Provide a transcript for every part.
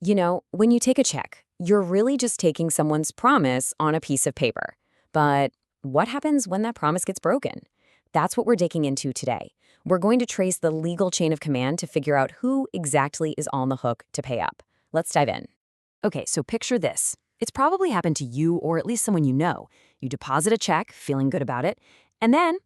When you take a check, you're really just taking someone's promise on a piece of paper. But what happens when that promise gets broken? That's what we're digging into today. We're going to trace the legal chain of command to figure out who exactly is on the hook to pay up. Let's dive in. Okay, so picture this. It's probably happened to you or at least someone you know. You deposit a check, feeling good about it, and then,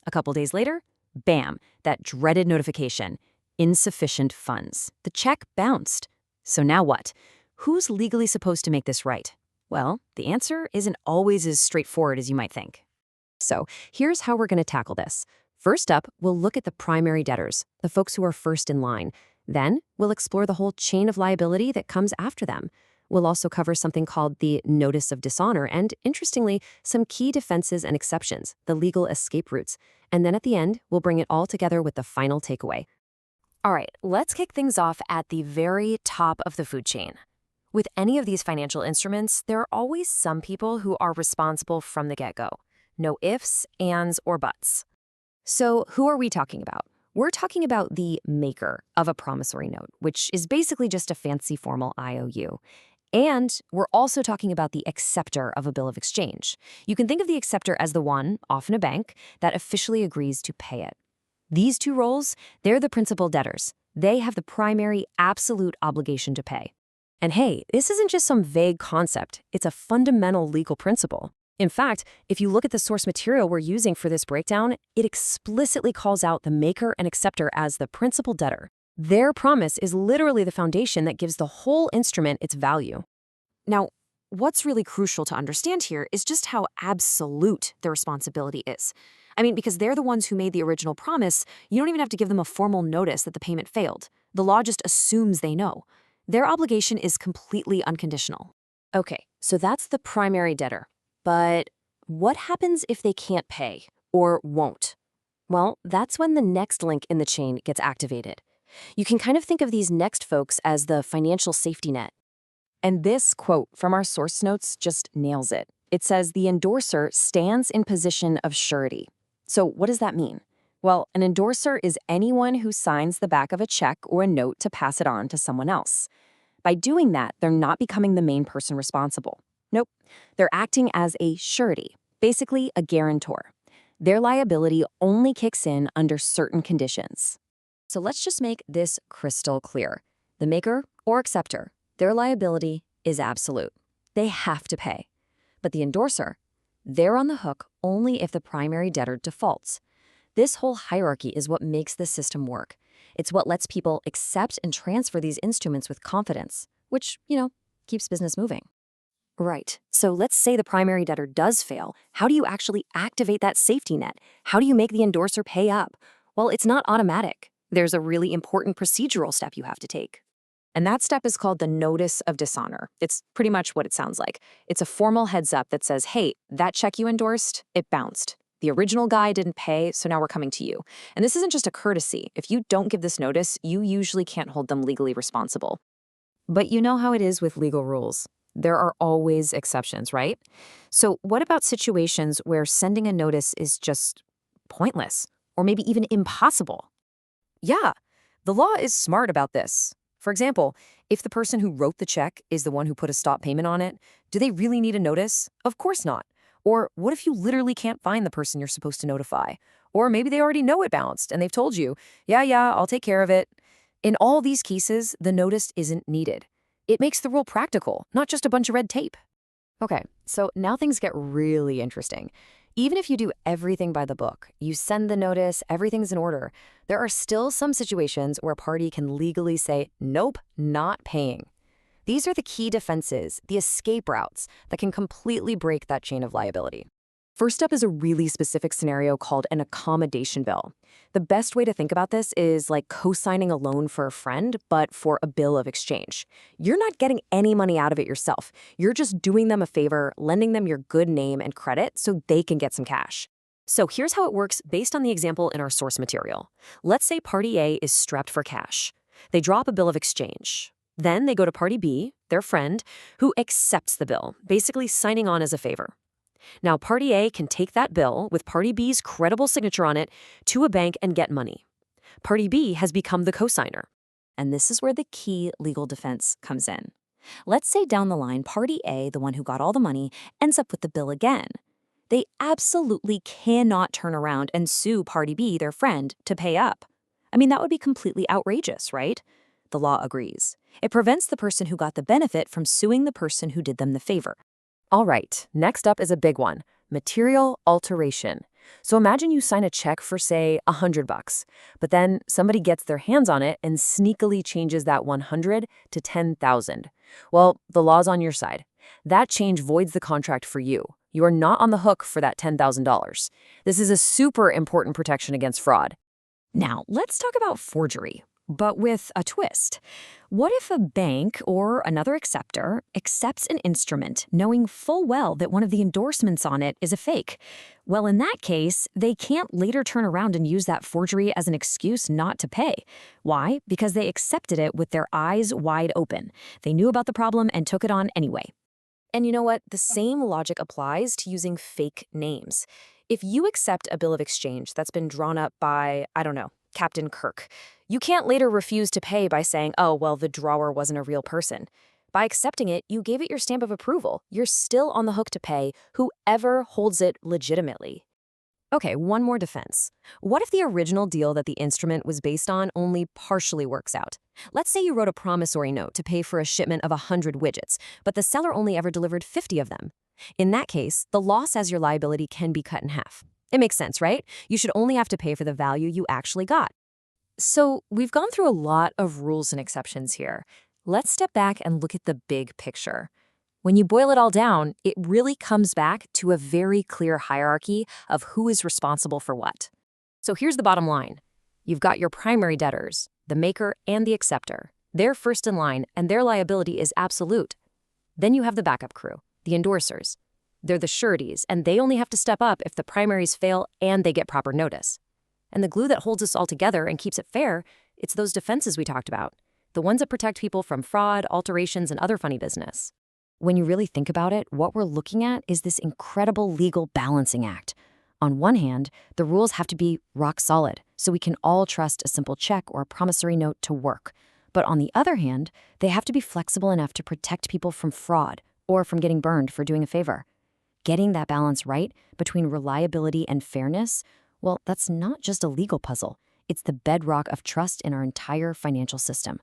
a couple days later, bam, that dreaded notification. Insufficient funds. The check bounced. So now what? Who's legally supposed to make this right? Well, the answer isn't always as straightforward as you might think. So here's how we're going to tackle this. First up, we'll look at the primary debtors, the folks who are first in line. Then we'll explore the whole chain of liability that comes after them. We'll also cover something called the notice of dishonor and, interestingly, some key defenses and exceptions, the legal escape routes. And then at the end, we'll bring it all together with the final takeaway. All right, let's kick things off at the very top of the food chain. With any of these financial instruments, there are always some people who are responsible from the get-go. No ifs, ands, or buts. So who are we talking about? We're talking about the maker of a promissory note, which is basically just a fancy formal IOU. And we're also talking about the acceptor of a bill of exchange. You can think of the acceptor as the one, often a bank, that officially agrees to pay it. These two roles, they're the principal debtors. They have the primary absolute obligation to pay. And hey, this isn't just some vague concept. It's a fundamental legal principle. In fact, if you look at the source material we're using for this breakdown, it explicitly calls out the maker and acceptor as the principal debtor. Their promise is literally the foundation that gives the whole instrument its value. Now, what's really crucial to understand here is just how absolute the responsibility is. Because they're the ones who made the original promise, you don't even have to give them a formal notice that the payment failed. The law just assumes they know. Their obligation is completely unconditional. Okay, so that's the primary debtor. But what happens if they can't pay or won't? Well, that's when the next link in the chain gets activated. You can kind of think of these next folks as the financial safety net. And this quote from our source notes just nails it. It says the endorser stands in position of surety. So what does that mean? Well, an endorser is anyone who signs the back of a check or a note to pass it on to someone else. By doing that, they're not becoming the main person responsible. Nope, they're acting as a surety, basically a guarantor. Their liability only kicks in under certain conditions. So let's just make this crystal clear. The maker or acceptor, their liability is absolute. They have to pay. But the endorser, they're on the hook only if the primary debtor defaults. This whole hierarchy is what makes the system work. It's what lets people accept and transfer these instruments with confidence, which, keeps business moving. Right. So let's say the primary debtor does fail. How do you actually activate that safety net? How do you make the endorser pay up? Well, it's not automatic. There's a really important procedural step you have to take. And that step is called the notice of dishonor. It's pretty much what it sounds like. It's a formal heads up that says, hey, that check you endorsed, it bounced. The original guy didn't pay, so now we're coming to you. And this isn't just a courtesy. If you don't give this notice, you usually can't hold them legally responsible. But you know how it is with legal rules. There are always exceptions, right? So what about situations where sending a notice is just pointless or maybe even impossible? Yeah, the law is smart about this. For example, if the person who wrote the check is the one who put a stop payment on it, do they really need a notice? Of course not. Or what if you literally can't find the person you're supposed to notify? Or maybe they already know it bounced and they've told you, yeah, I'll take care of it. In all these cases, the notice isn't needed. It makes the rule practical, not just a bunch of red tape. Okay, so now things get really interesting. Even if you do everything by the book, you send the notice, everything's in order, there are still some situations where a party can legally say, nope, not paying. These are the key defenses, the escape routes that can completely break that chain of liability. First up is a really specific scenario called an accommodation bill. The best way to think about this is like co-signing a loan for a friend, but for a bill of exchange. You're not getting any money out of it yourself. You're just doing them a favor, lending them your good name and credit so they can get some cash. So here's how it works based on the example in our source material. Let's say Party A is strapped for cash. They drop a bill of exchange. Then they go to Party B, their friend, who accepts the bill, basically signing on as a favor. Now, Party A can take that bill with Party B's credible signature on it to a bank and get money. Party B has become the cosigner. And this is where the key legal defense comes in. Let's say down the line, party A, the one who got all the money, ends up with the bill again. They absolutely cannot turn around and sue party B, their friend, to pay up. I mean, that would be completely outrageous, right? The law agrees. It prevents the person who got the benefit from suing the person who did them the favor. All right, next up is a big one, material alteration. So imagine you sign a check for, say, $100, but then somebody gets their hands on it and sneakily changes that 100 to 10,000. Well, the law's on your side. That change voids the contract for you. You are not on the hook for that $10,000. This is a super important protection against fraud. Now, let's talk about forgery, but with a twist. What if a bank or another acceptor accepts an instrument knowing full well that one of the endorsements on it is a fake? Well, in that case, they can't later turn around and use that forgery as an excuse not to pay. Why? Because they accepted it with their eyes wide open. They knew about the problem and took it on anyway. And you know what? The same logic applies to using fake names. If you accept a bill of exchange that's been drawn up by, I don't know, Captain Kirk, you can't later refuse to pay by saying, oh, well, the drawer wasn't a real person. By accepting it, you gave it your stamp of approval. You're still on the hook to pay whoever holds it legitimately. Okay, one more defense. What if the original deal that the instrument was based on only partially works out? Let's say you wrote a promissory note to pay for a shipment of 100 widgets, but the seller only ever delivered 50 of them. In that case, the loss as your liability can be cut in half. It makes sense, right? You should only have to pay for the value you actually got. So we've gone through a lot of rules and exceptions here. Let's step back and look at the big picture. When you boil it all down, it really comes back to a very clear hierarchy of who is responsible for what. So here's the bottom line. You've got your primary debtors, the maker and the acceptor. They're first in line, and their liability is absolute. Then you have the backup crew, the endorsers. They're the sureties, and they only have to step up if the primaries fail and they get proper notice. And the glue that holds us all together and keeps it fair, it's those defenses we talked about, the ones that protect people from fraud, alterations, and other funny business. When you really think about it, what we're looking at is this incredible legal balancing act. On one hand, the rules have to be rock solid, so we can all trust a simple check or a promissory note to work. But on the other hand, they have to be flexible enough to protect people from fraud or from getting burned for doing a favor. Getting that balance right between reliability and fairness, well, that's not just a legal puzzle. It's the bedrock of trust in our entire financial system.